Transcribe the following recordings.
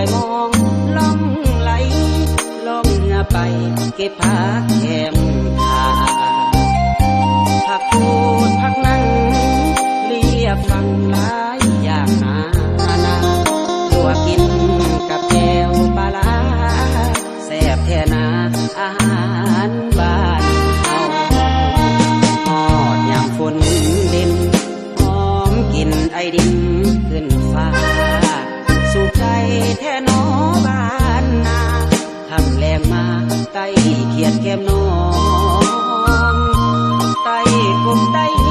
อยมองล่องไหลล่องเงือไปเก็บผักแคมขาผักพูดผักนั่งเรียบฟังหลายอย่างนาตัวกินกับแก้วปลาแซ่บแท้นาอาหารบ้านเฮาฮอดยามฝนเด่นหอมกลิ่นไอดินขึ้นฟ้าสุขใจแท้หนอบ้านนาทำแรงมาไต่เขียดแก้มน้องไต่กบไต่แห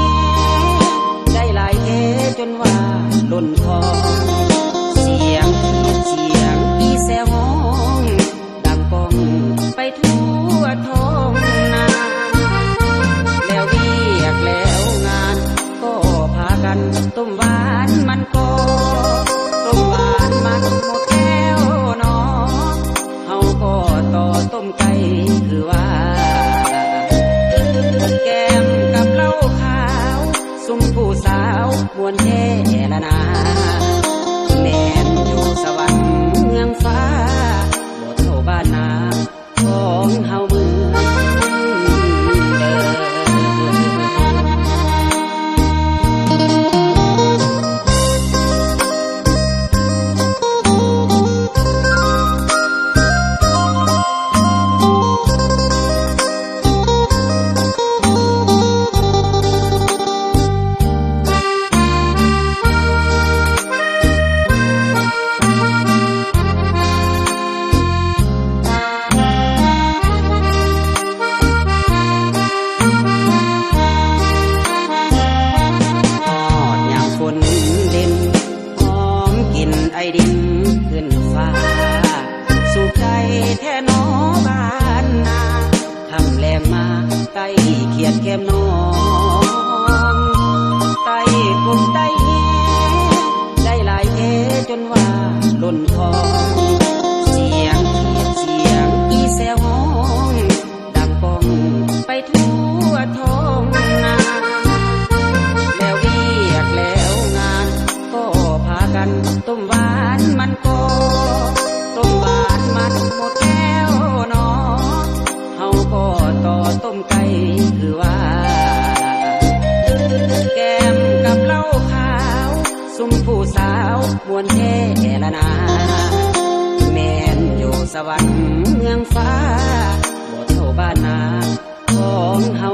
ได้หลายแท้จนว่าล้นคอเสียงอีแซวห้องดังก้องไปทั่วท้องนาแล้วเวียกแล้วงานก็พากันต้มหวานมันก็ต้มหวานมันหมดแล้วเนาะเฮาก็ต่อต้มไก่คือว่าแก้มกับเหล้าขาวซุ่มผู้สาวมวนแท่ละนาแม่นอยู่สวรรค์เมืองฟ้าบ่เท่าบ้านนาของเฮาเมืองเดิมไอดินขึ้นฟ้าสุขใจแท้หนอบ้านนาทำแรงมาไต่เขียดแก้มน้องไต่กบไต่แหได้หลายแท้จนว่าล้นคอเสียงอีแซวห้องดังก้องไปทั่วท้องนาแล้วเวียกแล้วงานก็พากันต้มหวานมันก็ต้มหวานมันหมดแล้วเนาะเฮาก็ต่อต้มไก่คือว่าแก้มกับเหล้าขาวซุ่มผู้สาวมวนแท่ละนาแม่นอยู่สวรรค์เมืองฟ้าบ่เท่าบ้านนาของเฮา